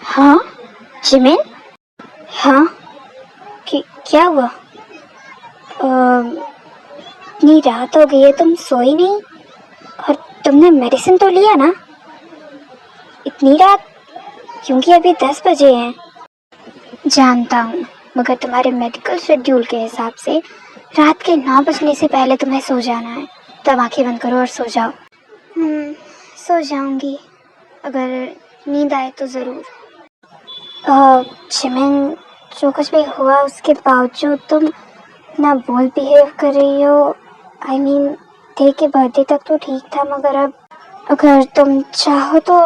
हाँ जिमिन। हाँ क्या हुआ? इतनी रात हो गई है, तुम सोई नहीं? और तुमने मेडिसिन तो लिया ना? इतनी रात? क्योंकि अभी 10 बजे हैं। जानता हूँ, मगर तुम्हारे मेडिकल शेड्यूल के हिसाब से रात के 9 बजने से पहले तुम्हें सो जाना है। तब आंखें बंद करो और सो जाओ। सो जाऊंगी, अगर नींद आए तो ज़रूर। जिमिन, जो कुछ भी हुआ उसके बावजूद तुम इतना बोल्ड बिहेव कर रही हो। आई मीन, डे के बर्थडे तक तो ठीक था, मगर अब अगर तुम चाहो तो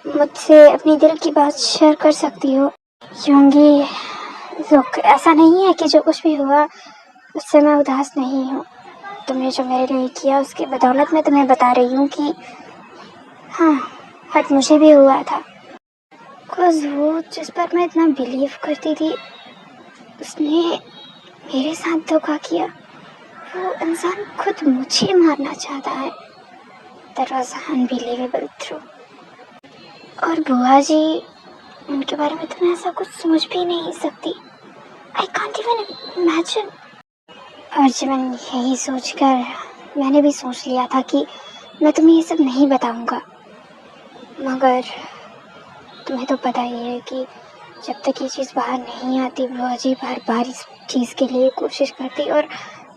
मुझसे अपनी दिल की बात शेयर कर सकती हो। क्योंकि लोग, ऐसा नहीं है कि जो कुछ भी हुआ उससे मैं उदास नहीं हूँ। तुमने जो मेरे लिए किया उसकी बदौलत मैं तुम्हें बता रही हूँ कि हाँ, हर्ट मुझे भी हुआ था। बिकॉज वो जिस पर मैं इतना बिलीव करती थी उसने मेरे साथ धोखा किया। वो इंसान खुद मुझे मारना चाहता है। That was unbelievable true. और बुआ जी, उनके बारे में तो मैं ऐसा कुछ सोच भी नहीं सकती। I can't even imagine. और जीवन, यही सोचकर मैंने भी सोच लिया था कि मैं तुम्हें ये सब नहीं बताऊंगा। मगर तुम्हें तो पता ही है कि जब तक ये चीज़ बाहर नहीं आती, बुआ जी बार बार इस चीज़ के लिए कोशिश करती और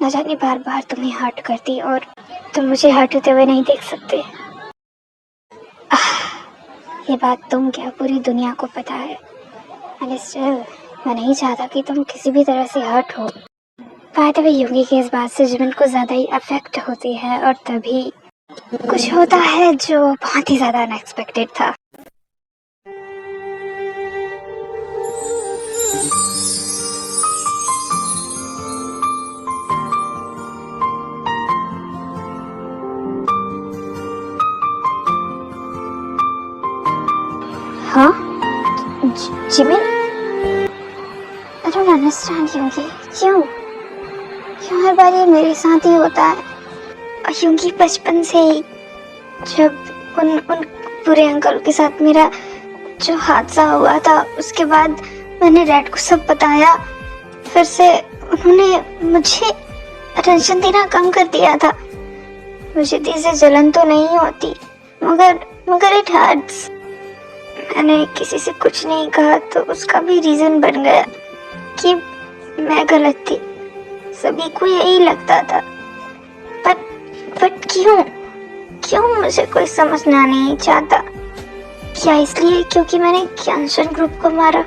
न जाने बार बार तुम्हें हर्ट करती, और तुम मुझे हर्ट होते हुए नहीं देख सकते। ये बात तुम क्या, पूरी दुनिया को पता है। मैं नहीं चाहता कि तुम किसी भी तरह से हर्ट हो। बाय द वे, योगी की इस बात से जीवन को ज़्यादा ही अफेक्ट होती है, और तभी कुछ होता है जो बहुत ही ज़्यादा अनएक्सपेक्टेड था। हाँ जिमिन, आई डोंट अंडरस्टैंड योगी। क्यों क्यों हर बार ये मेरे साथ ही होता है? और योगी, बचपन से ही जब उन बुरे अंकल के साथ मेरा जो हादसा हुआ था, उसके बाद मैंने डैड को सब बताया। फिर से उन्होंने मुझे अटेंशन देना कम कर दिया था। मुझे दिल से जलन तो नहीं होती, मगर इट हर्ट्स। मैंने किसी से कुछ नहीं कहा तो उसका भी रीजन बन गया कि मैं गलत थी। सभी को यही लगता था। बट क्यों मुझे कोई समझना नहीं चाहता? क्या इसलिए क्योंकि मैंने कैंसर ग्रुप को मारा?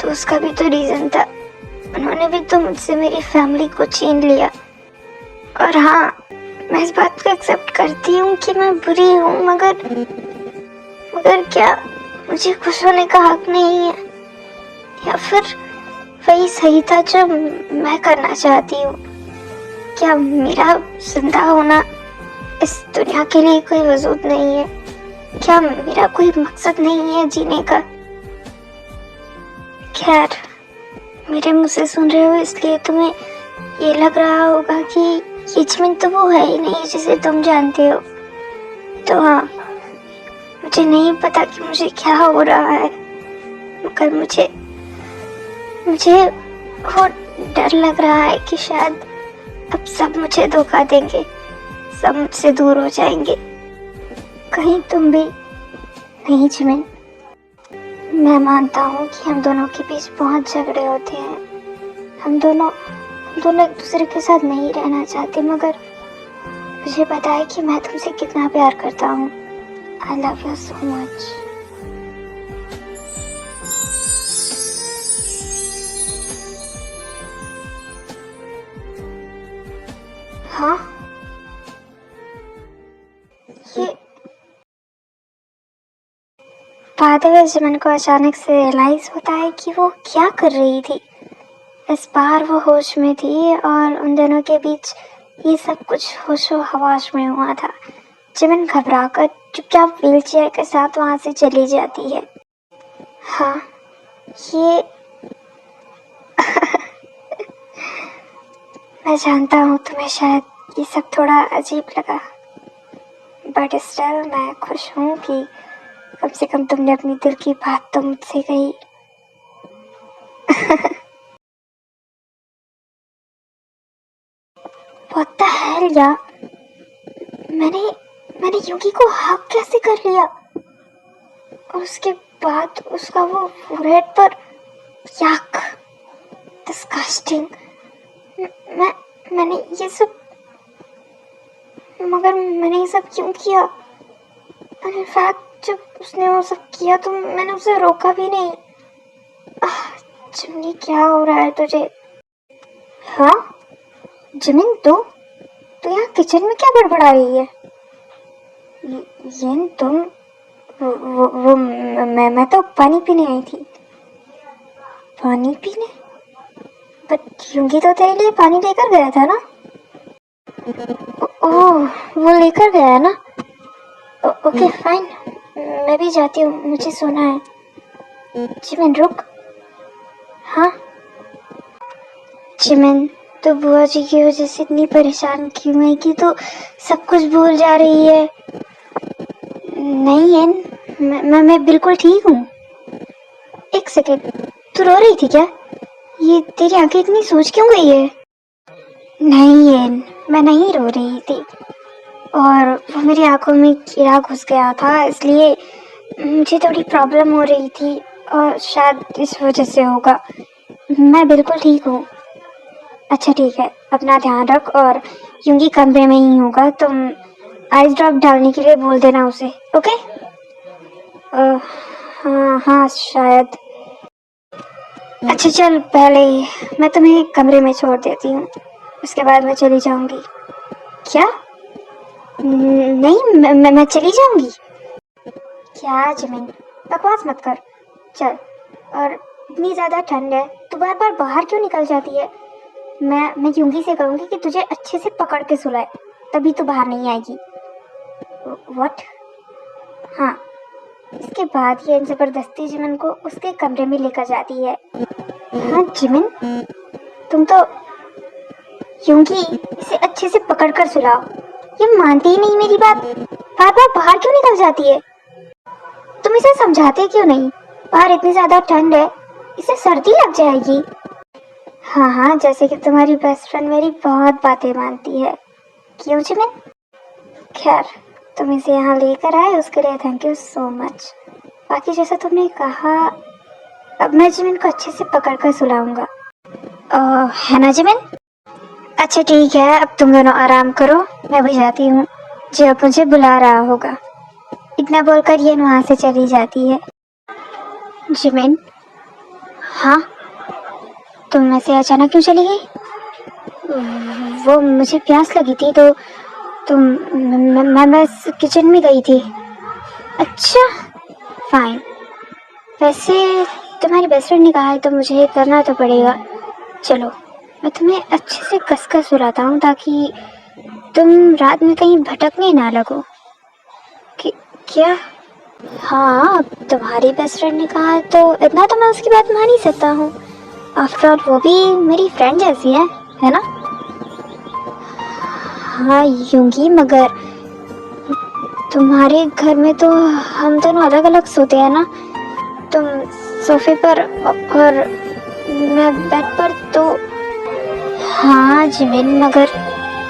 तो उसका भी तो रीजन था। उन्होंने भी तो मुझसे मेरी फैमिली को छीन लिया। और हाँ, मैं इस बात को एक्सेप्ट करती हूँ कि मैं बुरी हूँ, मगर क्या मुझे खुश होने का हक नहीं है? या फिर वही सही था जो मैं करना चाहती हूँ? क्या मेरा जिंदा होना इस दुनिया के लिए कोई वजूद नहीं है? क्या मेरा कोई मकसद नहीं है जीने का? खैर, मेरे मुंह से सुन रहे हो इसलिए तुम्हें ये लग रहा होगा कि ये जिमिन तो वो है ही नहीं जिसे तुम जानते हो। तो हाँ, मुझे नहीं पता कि मुझे क्या हो रहा है, मगर मुझे बहुत डर लग रहा है कि शायद अब सब मुझे धोखा देंगे, सब मुझसे दूर हो जाएंगे। कहीं तुम भी नहीं जिमिन। मैं मानता हूँ कि हम दोनों के बीच बहुत झगड़े होते हैं। हम दोनों एक दूसरे के साथ नहीं रहना चाहते, मगर मुझे पता है कि मैं तुमसे कितना प्यार करता हूँ। I love you so much. हाँ, ये बाद में जिमिन को अचानक से रियलाइज होता है कि वो क्या कर रही थी। इस बार वो होश में थी और उन दोनों के बीच ये सब कुछ होशो हवास में हुआ था। जिमिन घबराकर चुपचाप व्हीलचेयर के साथ वहां से चली जाती है। हाँ, ये मैं जानता हूँ तुम्हें शायद ये सब थोड़ा अजीब लगा, बट स्टिल मैं खुश हूँ कि कम से कम तुमने अपनी दिल की बात तो मुझसे कही। What the hell यार, मैंने युगी को हक कैसे कर लिया, और उसके बाद उसका वो फोरहेड पर यक, डिस्गस्टिंग। मैंने ये सब, मगर मैंने ये सब क्यों किया? और इनफैक्ट जब उसने वो सब किया तो मैंने उसे रोका भी नहीं। जिमिन, क्या हो रहा है तुझे? हाँ जिमिन, तू यहाँ किचन में क्या बड़बड़ा रही है? ये तुम, वो मैं तो पानी पीने आई थी। पानी पीने? बट युगी तो तेरे लिए पानी लेकर गया था ना? ओह, वो लेकर गया है ना? ओके फाइन, मैं भी जाती हूँ, मुझे सोना है। जिमिन रुक। हाँ जिमिन, तो बुआ जी की वजह से इतनी परेशान क्यों है कि तो सब कुछ भूल जा रही है? नहीं है, मैं बिल्कुल ठीक हूँ। एक सेकेंड, तू रो रही थी क्या? ये तेरी आंखें इतनी सूज क्यों गई है? नहीं है, मैं नहीं रो रही थी, और वो मेरी आंखों में कीड़ा घुस गया था, इसलिए मुझे थोड़ी प्रॉब्लम हो रही थी, और शायद इस वजह से होगा। मैं बिल्कुल ठीक हूँ। अच्छा ठीक है, अपना ध्यान रख, और युगी कमरे में ही होगा, तुम आइस ड्रॉप डालने के लिए बोल देना उसे, ओके? हाँ हाँ शायद। अच्छा चल, पहले मैं तुम्हें कमरे में छोड़ देती हूँ, उसके बाद मैं चली जाऊंगी। क्या? नहीं, मैं चली जाऊंगी? क्या जिमिन, बकवास मत कर, चल। और इतनी ज्यादा ठंड है, तू बार बार बाहर क्यों निकल जाती है? मैं युगी से कहूंगी कि तुझे अच्छे से पकड़ के सुलाए, तभी तू बाहर नहीं आएगी। व्हाट? हाँ, इसके बाद ये जबरदस्ती जिमिन को उसके कमरे में लेकर जाती है। हाँ जिमिन, तुम तो युगी, इसे अच्छे से पकड़ कर सुलाओ। ये मानती ही नहीं मेरी बात, बार बार बाहर क्यों निकल जाती है? तुम इसे समझाते क्यों नहीं? बाहर इतनी ज्यादा ठंड है, इसे सर्दी लग जाएगी। हाँ हाँ, जैसे कि तुम्हारी बेस्ट फ्रेंड मेरी बहुत बातें मानती है। क्यों जिमिन? खैर, तुम इसे यहाँ लेकर आए उसके लिए थैंक यू सो मच। बाकी जैसा तुमने कहा, अब मैं जिमिन को अच्छे से पकड़ कर सुलाऊंगा, है ना जिमिन? अच्छा ठीक है, अब तुम दोनों आराम करो, मैं भी जाती हूँ, जो अब मुझे बुला रहा होगा। इतना बोलकर ये वहाँ से चली जाती है। जिमिन? हाँ, तुम ऐसे अचानक क्यों चली गई? वो मुझे प्यास लगी थी तो मैं बस किचन में गई थी। अच्छा फाइन, वैसे तुम्हारी बेस्ट फ्रेंड ने कहा है तो मुझे करना तो पड़ेगा। चलो, मैं तुम्हें अच्छे से कसकर सुलाता हूँ ताकि तुम रात में कहीं भटकने ना लगो। क्या? हाँ, तुम्हारी बेस्ट फ्रेंड ने कहा है तो इतना तो मैं उसकी बात मान ही सकता हूँ। आफ्टर ऑल वो भी मेरी फ्रेंड जैसी है ना? हाँ यूंगी, मगर तुम्हारे घर में तो हम दोनों अलग अलग सोते हैं ना, तुम सोफे पर और मैं बेड पर। तो हाँ जिमिन, मगर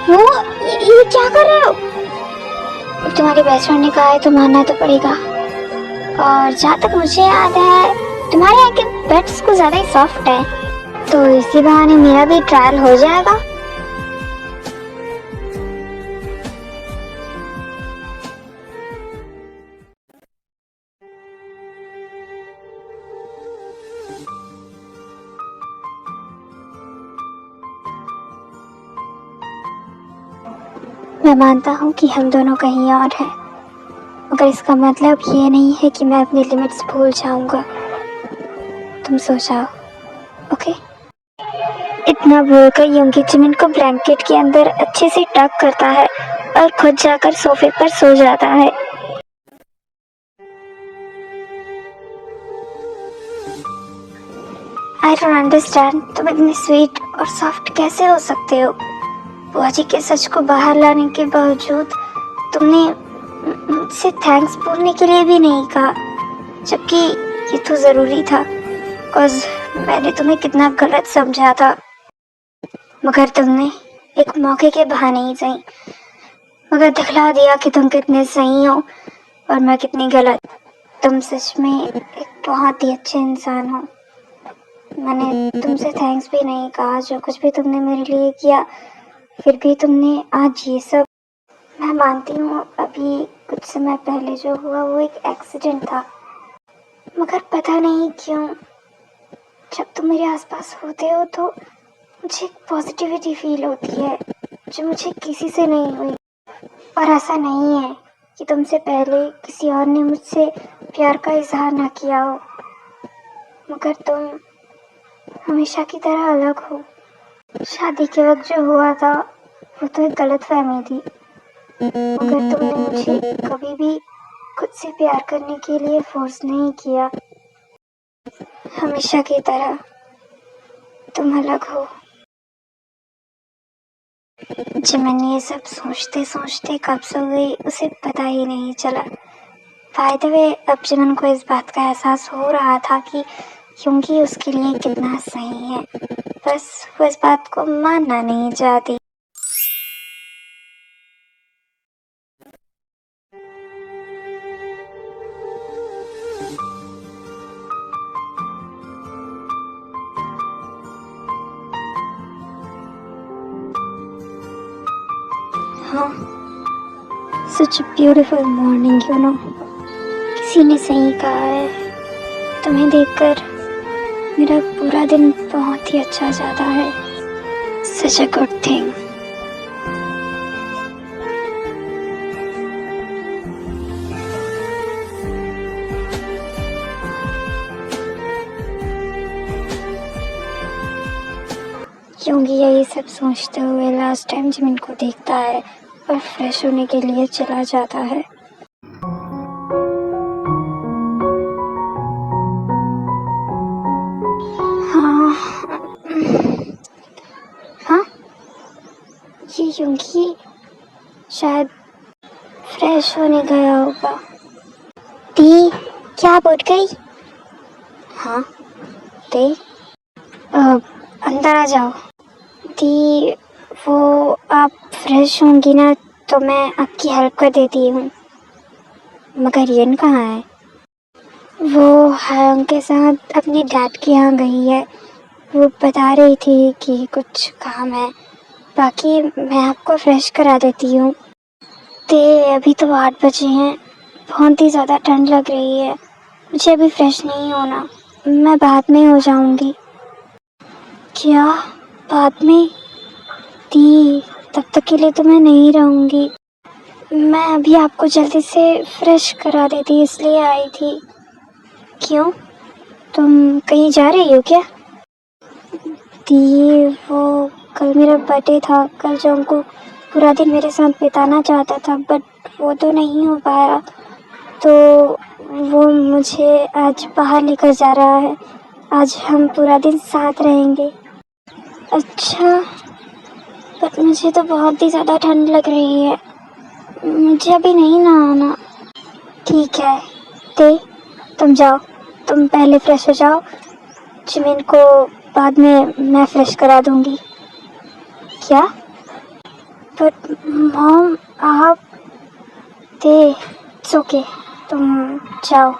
वो ये क्या कर रहे हो? तुम्हारी बेस्ट फ्रेंड ने कहा है तो मानना तो पड़ेगा। और जहाँ तक मुझे याद है, तुम्हारे यहाँ के बेड्स कुछ ज़्यादा ही सॉफ्ट है, तो इसी बहाने मेरा भी ट्रायल हो जाएगा। मैं मानता हूँ कि हम दोनों कहीं और हैं, मगर इसका मतलब ये नहीं है कि मैं अपनी लिमिट्स भूल जाऊंगा। तुम सो जाओ, ओके? इतना बोलकर यूंगी जिमिन को ब्लैंकेट के अंदर अच्छे से टक करता है और खुद जाकर सोफे पर सो जाता है। आई डोंट अंडरस्टैंड, तुम इतनी स्वीट और सॉफ्ट कैसे हो सकते हो? बुआ जी के सच को बाहर लाने के बावजूद तुमने मुझसे थैंक्स बोलने के लिए भी नहीं कहा, जबकि ये तो ज़रूरी था, बिकॉज मैंने तुम्हें कितना गलत समझा था। मगर तुमने एक मौके के बहाने ही सही, मगर दिखला दिया कि तुम कितने सही हो और मैं कितनी गलत। तुम सच में एक बहुत ही अच्छे इंसान हो। मैंने तुमसे थैंक्स भी नहीं कहा, जो कुछ भी तुमने मेरे लिए किया, फिर भी तुमने आज ये सब। मैं मानती हूँ अभी कुछ समय पहले जो हुआ वो एक एक्सीडेंट था, मगर पता नहीं क्यों जब तुम मेरे आसपास होते हो तो मुझे एक पॉजिटिविटी फील होती है, जो मुझे किसी से नहीं हुई। और ऐसा नहीं है कि तुमसे पहले किसी और ने मुझसे प्यार का इजहार ना किया हो, मगर तुम हमेशा की तरह अलग हो। शादी के वक्त जो हुआ था वो तो एक गलत फहमी थी, मगर तुमने मुझे कभी भी खुद से प्यार करने के लिए फोर्स नहीं किया। हमेशा की तरह तुम अलग हो। जिमिन ये सब सोचते सोचते कब सो गई उसे पता ही नहीं चला। बाय द वे, अब जिमिन को इस बात का एहसास हो रहा था कि क्योंकि उसके लिए कितना सही है, बस वो इस बात को मानना नहीं चाहती। हाँ, such beautiful morning you know. किसी ने सही कहा है, तुम्हें देखकर मेरा पूरा दिन बहुत ही अच्छा जाता है। सच अ गुड थिंग। क्योंकि यही सब सोचते हुए लास्ट टाइम जिमिन को देखता है और फ्रेश होने के लिए चला जाता है। हाँ हाँ, ये क्योंकि शायद फ्रेश होने गया होगा। दी, क्या आप उठ गई? हाँ दी, अंदर आ जाओ। दी, वो आप फ्रेश होंगी ना तो मैं आपकी हेल्प कर देती हूँ। मगर येन कहाँ है? वो हायंग के साथ अपने डैड के यहाँ गई है। वो बता रही थी कि कुछ काम है, बाकी मैं आपको फ्रेश करा देती हूँ। ते अभी तो 8 बजे हैं, बहुत ही ज़्यादा ठंड लग रही है, मुझे अभी फ्रेश नहीं होना, मैं बाद में हो जाऊँगी। क्या बाद में? दी, तब तक के लिए तो मैं नहीं रहूँगी। मैं अभी आपको जल्दी से फ्रेश करा देती इसलिए आई थी। क्यों, तुम कहीं जा रही हो क्या? दी, वो कल मेरा बर्थडे था, कल जो हमको पूरा दिन मेरे साथ बिताना चाहता था बट वो तो नहीं हो पाया, तो वो मुझे आज बाहर लेकर जा रहा है। आज हम पूरा दिन साथ रहेंगे। अच्छा, बट मुझे तो बहुत ही ज़्यादा ठंड लग रही है, मुझे अभी नहीं नहाना। ठीक है ते, तुम जाओ, तुम पहले फ्रेश हो जाओ, जिमिन को बाद में मैं फ्रेश करा दूंगी। क्या? बट मॉम, आप ते, इट्स ओके, तुम जाओ।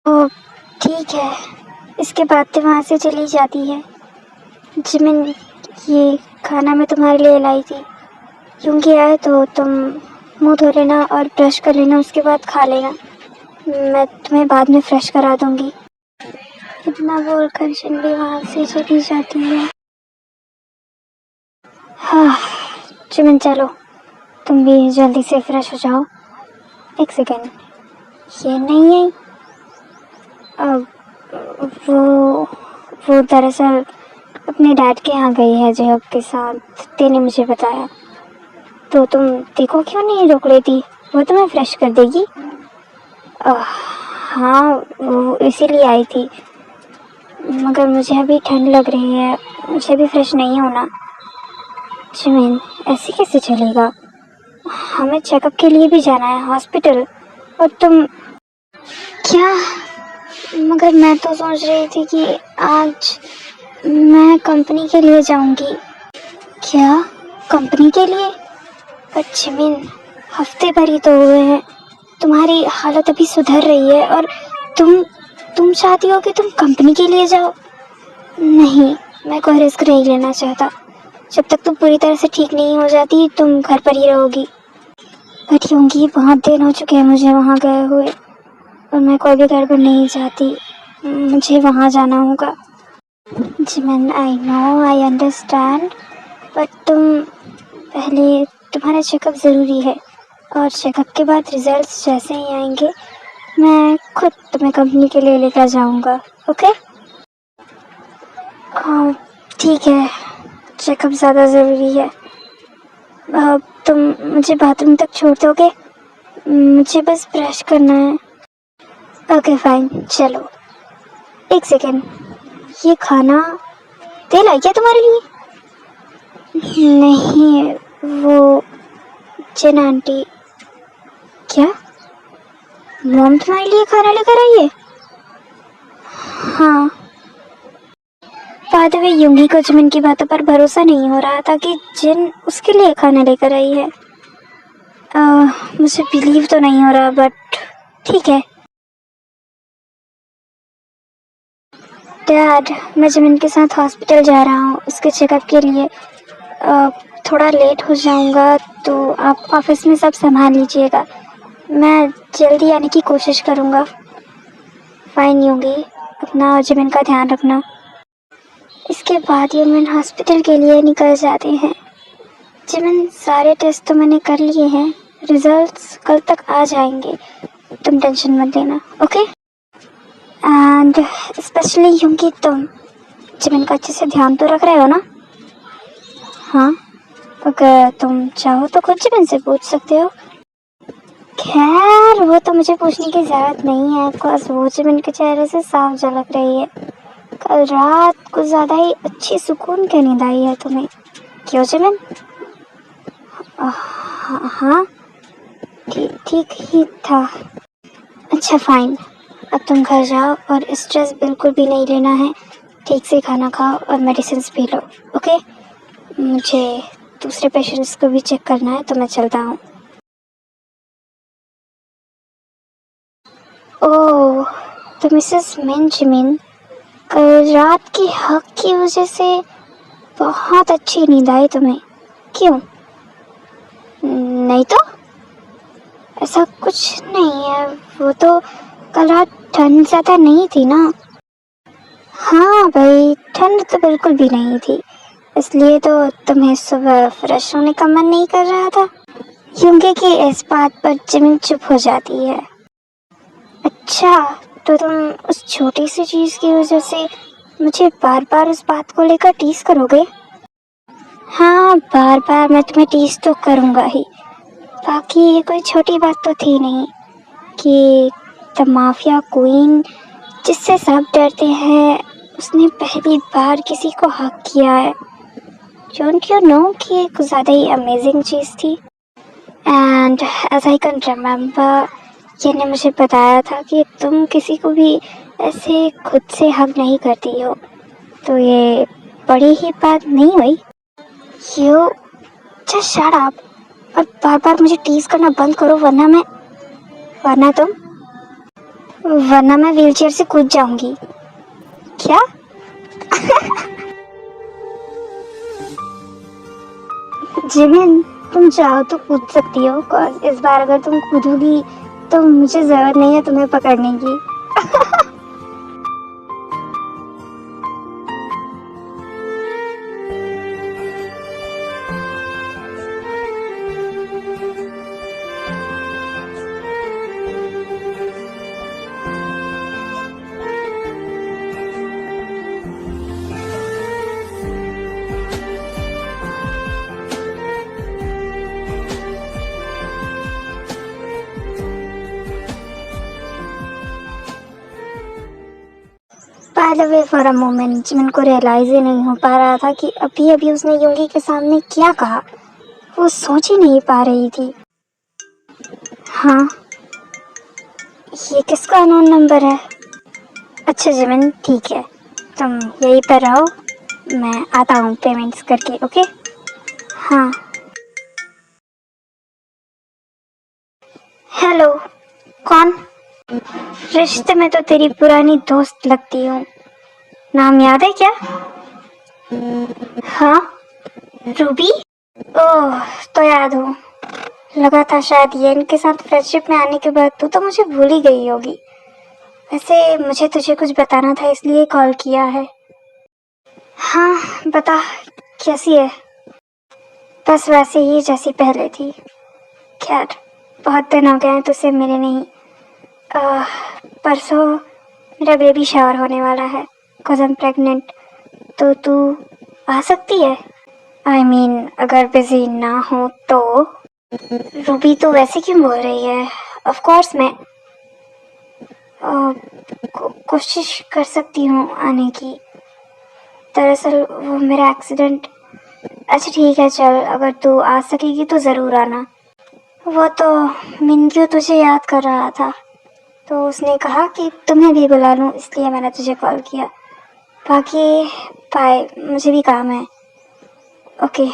ओ ठीक है, इसके बाद तो वहाँ से चली जाती है। जिमिन, ये खाना मैं तुम्हारे लिए लाई थी, क्योंकि आए तो तुम मुंह धो लेना और ब्रश कर लेना, उसके बाद खा लेना, मैं तुम्हें बाद में फ्रेश करा दूंगी। इतना बोलकर जिन भी वहाँ से चली जाती है। हाँ जिमिन, चलो तुम भी जल्दी से फ्रेश हो जाओ। एक सेकेंड, ये नहीं आई। अब वो दरअसल अपने डैड के यहाँ गई है जयब के साथ, तेने मुझे बताया। तो तुम देखो क्यों नहीं रोक लेती, वो तुम्हें फ्रेश कर देगी। हाँ, वो इसीलिए आई थी, मगर मुझे अभी ठंड लग रही है, मुझे भी फ्रेश नहीं होना। जिमिन, ऐसे कैसे चलेगा? हमें चेकअप के लिए भी जाना है हॉस्पिटल। और तुम क्या? मगर मैं तो सोच रही थी कि आज मैं कंपनी के लिए जाऊंगी। क्या? कंपनी के लिए? पर जिमिन, हफ्ते भर ही तो हुए हैं, तुम्हारी हालत अभी सुधर रही है और तुम चाहती हो कि तुम कंपनी के लिए जाओ? नहीं, मैं कोई रिस्क नहीं लेना चाहता। जब तक तुम पूरी तरह से ठीक नहीं हो जाती तुम घर पर ही रहोगी। बट यूंगी, बहुत दिन हो चुके हैं मुझे वहाँ गए हुए और मैं कोई भी गड़बड़ नहीं चाहती। मुझे वहाँ जाना होगा। Jimin, I know, I understand, but तुम्हारा चेकअप ज़रूरी है और चेकअप के बाद रिजल्ट्स जैसे ही आएंगे मैं खुद तुम्हें कंपनी के लिए लेकर जाऊंगा। ओके? ठीक है, चेकअप ज़्यादा ज़रूरी है। तुम मुझे बाथरूम तक छोड़ दोगे? मुझे बस ब्रश करना है। ओके फाइन, चलो। एक सेकेंड, ये खाना तेल है क्या तुम्हारे लिए? नहीं, वो जिन आंटी। क्या? मॉम तुम्हारे लिए खाना लेकर आई है? हाँ। बाय द वे, यूंगी को जिमिन की बातों पर भरोसा नहीं हो रहा था कि जिन उसके लिए खाना लेकर आई है। मुझे बिलीव तो नहीं हो रहा, बट ठीक है। डैड, मैं जिमिन के साथ हॉस्पिटल जा रहा हूँ उसके चेकअप के लिए। थोड़ा लेट हो जाऊँगा तो आप ऑफिस में सब संभाल लीजिएगा। मैं जल्दी आने की कोशिश करूँगा। फाइन यूंगी, अपना और जिमिन का ध्यान रखना। इसके बाद यूमिन हॉस्पिटल के लिए निकल जाते हैं। जिमिन, सारे टेस्ट तो मैंने कर लिए हैं, रिजल्ट्स कल तक आ जाएंगे, तुम टेंशन मत लेना। ओके? एंड स्पेशली यूंगी, तुम जिमिन का अच्छे से ध्यान तो रख रहे हो ना? हाँ, अगर तुम चाहो तो खुद जिमिन से पूछ सकते हो। खैर, वो तो मुझे पूछने की ज़रूरत नहीं है, बिकॉज वो जिमिन के चेहरे से साफ झलक रही है। कल रात कुछ ज़्यादा ही अच्छी सुकून की नींद आई है तुम्हें, क्यों जिमिन? हाँ, ठीक ही था। अच्छा फाइन, अब तुम घर जाओ और स्ट्रेस बिल्कुल भी नहीं लेना है। ठीक से खाना खाओ और मेडिसिन पी लो। ओके? मुझे दूसरे पेशेंट्स को भी चेक करना है तो मैं चलता हूँ। ओह, तो मिसेस मिन जिमिन, कल रात की हक की वजह से बहुत अच्छी नींद आई तुम्हें, क्यों? नहीं तो ऐसा कुछ नहीं है, वो तो कल रात ठंड ज़्यादा नहीं थी ना। हाँ भाई, ठंड तो बिल्कुल भी नहीं थी, इसलिए तो तुम्हें सुबह फ्रेश होने का मन नहीं कर रहा था। यूंगी की इस बात पर जिमिन चुप हो जाती है। अच्छा, तो तुम उस छोटी सी चीज़ की वजह से मुझे बार बार उस बात को लेकर टीज करोगे? हाँ, बार बार मैं तुम्हें टीज तो करूँगा ही। बाकी ये कोई छोटी बात तो थी नहीं कि द माफिया क्वीन, जिससे सब डरते हैं, उसने पहली बार किसी को हक किया है। डोंट यू नो कि ये कुछ ज़्यादा ही अमेजिंग चीज़ थी। And as I can remember, ये ने मुझे बताया था कि तुम किसी को भी ऐसे खुद से हक नहीं करती हो, तो ये बड़ी ही बात नहीं हुई। यू जस्ट शट अप और बार बार मुझे टीज करना बंद करो, वरना मैं व्हीलचेयर से कूद जाऊंगी। क्या? जिमिन, तुम चाहो तो कूद सकती हो, cause इस बार अगर तुम कूदोगी तो मुझे जरूरत नहीं है तुम्हें पकड़ने की। By the way, for a moment Jimin को रियलाइज ही नहीं हो पा रहा था कि अभी अभी उसने यूंगी के सामने क्या कहा। वो सोच ही नहीं पा रही थी। हाँ, ये किसका अननोन नंबर है? अच्छा जिमिन, ठीक है, तुम यहीं पर रहो, मैं आता हूँ पेमेंट्स करके। ओके? हाँ। हेलो, कौन? रिश्ते में तो तेरी पुरानी दोस्त लगती हूँ। नाम याद है क्या? हाँ, रूबी। ओह, तो याद हो। लगा था शायद ये इनके साथ फ्रेंडशिप में आने के बाद तू तो मुझे भूल ही गई होगी। वैसे मुझे तुझे कुछ बताना था, इसलिए कॉल किया है। हाँ, बता, कैसी है? बस वैसे ही जैसी पहले थी। खैर, बहुत दिन हो गए हैं तुझसे मिले नहीं। परसों मेरा बेबी शावर होने वाला है, बिकॉज आई एम प्रेग्नेंट। तो तू आ सकती है? आई मीन अगर बिजी ना हो तो। रूबी तो वैसे क्यों बोल रही है? ऑफ कोर्स मैं कोशिश कर सकती हूँ आने की। दरअसल वो मेरा एक्सीडेंट। अच्छा ठीक है, चल, अगर तू आ सकेगी तो ज़रूर आना। वो तो मिंक्यू तुझे याद कर रहा था, तो उसने कहा कि तुम्हें भी बुला लूँ, इसलिए मैंने तुझे कॉल किया। बाकी बाय, मुझे भी काम है। ओके।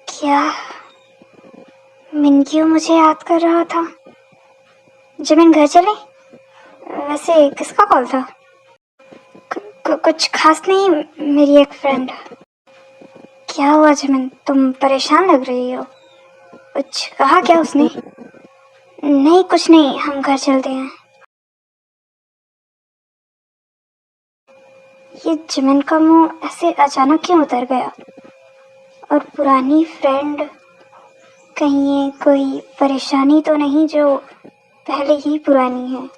क्या मिंक्यू मुझे याद कर रहा था? जिमिन घर चले? वैसे किसका कॉल था? कुछ खास नहीं, मेरी एक फ्रेंड। क्या हुआ जिमिन, तुम परेशान लग रही हो? कुछ कहा क्या उसने? नहीं, कुछ नहीं, हम घर चलते हैं। ये जिमिन का मुंह ऐसे अचानक क्यों उतर गया? और पुरानी फ्रेंड, कहीं ये कोई परेशानी तो नहीं जो पहले ही पुरानी है?